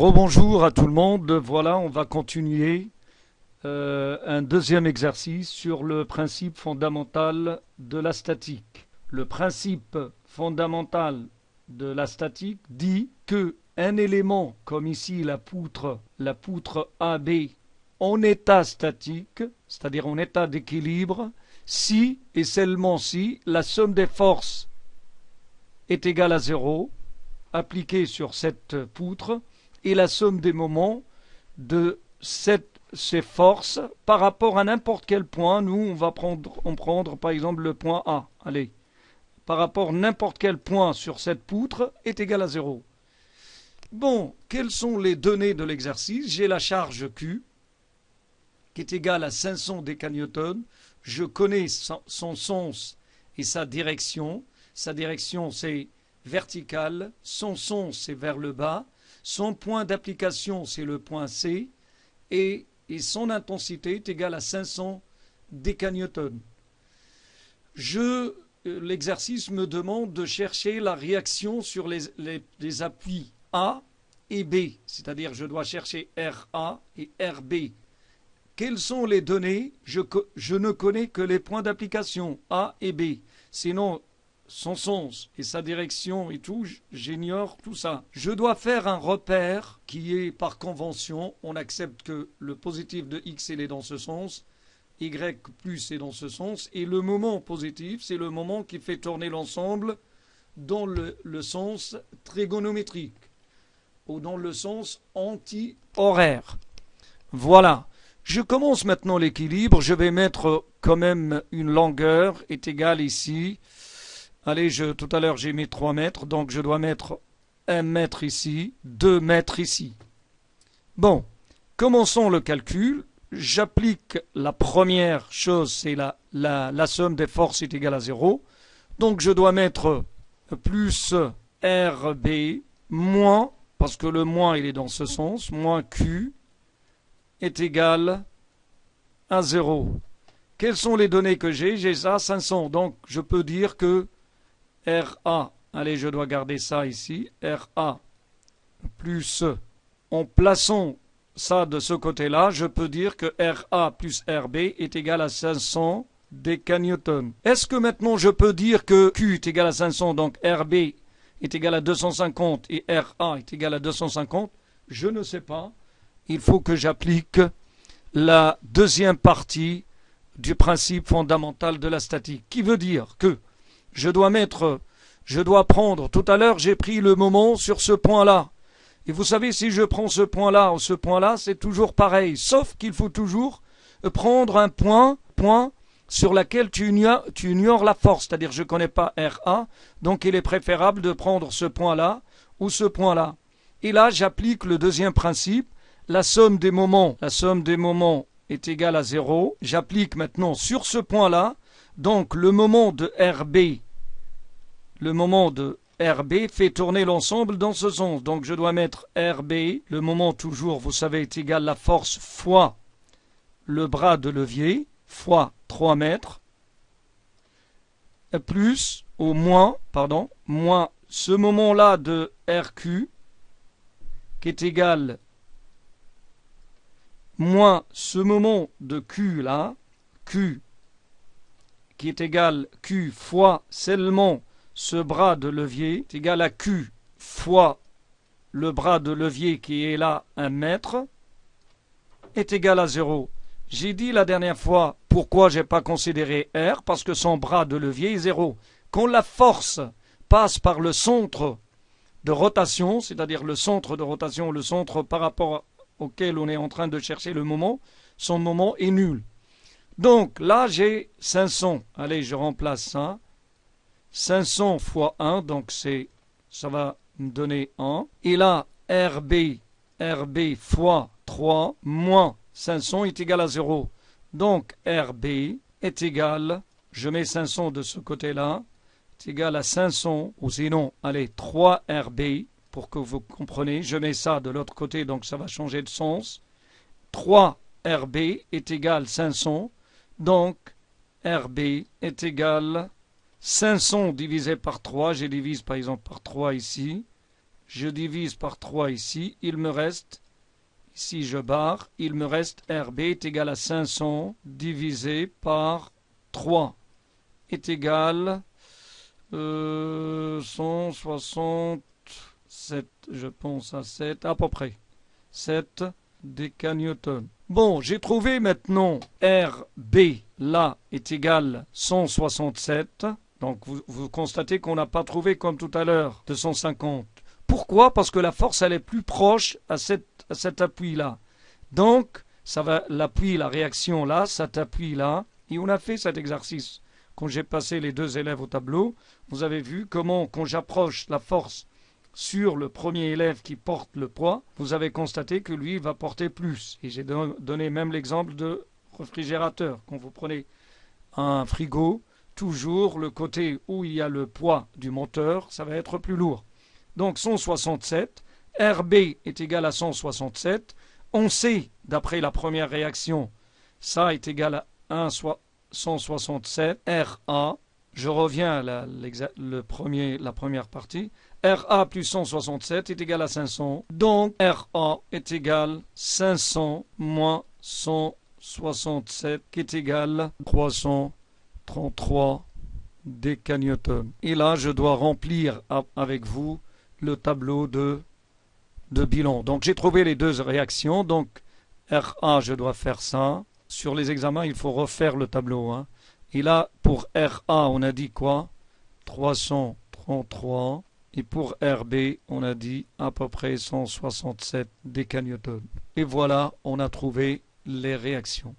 Rebonjour à tout le monde. Voilà, on va continuer un deuxième exercice sur le principe fondamental de la statique. Le principe fondamental de la statique dit que un élément, comme ici la poutre AB, en état statique, c'est-à-dire en état d'équilibre, si et seulement si la somme des forces est égale à 0, appliquée sur cette poutre, et la somme des moments de ces forces par rapport à n'importe quel point. Nous, on va prendre par exemple le point A. Allez, par rapport à n'importe quel point sur cette poutre est égal à 0. Bon, quelles sont les données de l'exercice? J'ai la charge Q qui est égale à 500 décanewtons. Je connais son sens et sa direction. Sa direction, c'est verticale. Son sens, c'est vers le bas. Son point d'application, c'est le point C. Et son intensité est égale à 500 décanewtons. L'exercice me demande de chercher la réaction sur les appuis A et B. C'est-à-dire je dois chercher RA et RB. Quelles sont les données? Je ne connais que les points d'application A et B. Sinon, son sens et sa direction et tout, j'ignore tout ça. Je dois faire un repère qui est par convention. On accepte que le positif de x il est dans ce sens, y plus est dans ce sens, et le moment positif, c'est le moment qui fait tourner l'ensemble dans le sens trigonométrique ou dans le sens anti-horaire. Voilà. Je commence maintenant l'équilibre. Je vais mettre quand même une longueur est égale ici. Allez, tout à l'heure j'ai mis 3 mètres, donc je dois mettre 1 mètre ici, 2 mètres ici. Bon, commençons le calcul. J'applique la première chose, c'est la somme des forces est égale à 0. Donc je dois mettre plus RB moins, parce que le moins il est dans ce sens, moins Q est égal à 0. Quelles sont les données que j'ai? J'ai ça, 500. Donc je peux dire que RA, allez, je dois garder ça ici, RA plus, en plaçant ça de ce côté-là, je peux dire que RA plus RB est égal à 500 décanewtons. Est-ce que maintenant je peux dire que Q est égal à 500, donc RB est égal à 250 et RA est égal à 250? Je ne sais pas. Il faut que j'applique la deuxième partie du principe fondamental de la statique, qui veut dire que je dois prendre, tout à l'heure j'ai pris le moment sur ce point-là. Et vous savez, si je prends ce point-là ou ce point-là, c'est toujours pareil. Sauf qu'il faut toujours prendre un point sur lequel tu ignores la force. C'est-à-dire, je ne connais pas RA, donc il est préférable de prendre ce point-là ou ce point-là. Et là, j'applique le deuxième principe. La somme des moments est égale à 0. J'applique maintenant sur ce point-là. Donc le moment de RB fait tourner l'ensemble dans ce sens. Donc je dois mettre RB, le moment toujours, vous savez, est égal à la force fois le bras de levier, fois 3 mètres, plus, ou moins ce moment-là de RQ, qui est égal, moins ce moment de Q là, Q, qui est égal Q fois seulement ce bras de levier, est égal à Q fois le bras de levier qui est là 1 mètre, est égal à 0. J'ai dit la dernière fois pourquoi je n'ai pas considéré R, parce que son bras de levier est 0. Quand la force passe par le centre de rotation, c'est-à-dire le centre de rotation, le centre par rapport auquel on est en train de chercher le moment, son moment est nul. Donc là j'ai 500, allez je remplace ça, 500 fois 1, donc ça va me donner 1, et là RB fois 3 moins 500 est égal à 0, donc RB est égal, je mets 500 de ce côté-là, est égal à 500, ou sinon, allez, 3 RB, pour que vous compreniez, je mets ça de l'autre côté, donc ça va changer de sens, 3 RB est égal à 500, donc RB est égal 500 divisé par 3, je divise par exemple par 3 ici, je divise par 3 ici, il me reste, ici je barre, il me reste RB est égal à 500 divisé par 3 est égal 167, je pense à 7, à peu près, 7 décanewtons. Bon, j'ai trouvé maintenant RB, là, est égal 167. Donc vous constatez qu'on n'a pas trouvé comme tout à l'heure 250. Pourquoi? Parce que la force elle est plus proche à cet appui-là. Donc ça va l'appui, la réaction là, cet appui là, et on a fait cet exercice. Quand j'ai passé les deux élèves au tableau, vous avez vu comment quand j'approche la force sur le premier élève qui porte le poids, vous avez constaté que lui va porter plus. Et j'ai donné même l'exemple de réfrigérateur. Quand vous prenez un frigo, toujours le côté où il y a le poids du moteur, ça va être plus lourd. Donc 167, RB est égal à 167. On sait, d'après la première réaction, ça est égal à 167. RA, je reviens à la première partie. RA plus 167 est égal à 500. Donc RA est égal à 500 moins 167 qui est égal à 333 décanewtons. Et là, je dois remplir avec vous le tableau de bilan. Donc j'ai trouvé les deux réactions. Donc RA, je dois faire ça. Sur les examens, il faut refaire le tableau. Hein. Et là, pour RA, on a dit quoi? 333. Et pour RB, on a dit à peu près 167 décanewtons. Et voilà, on a trouvé les réactions.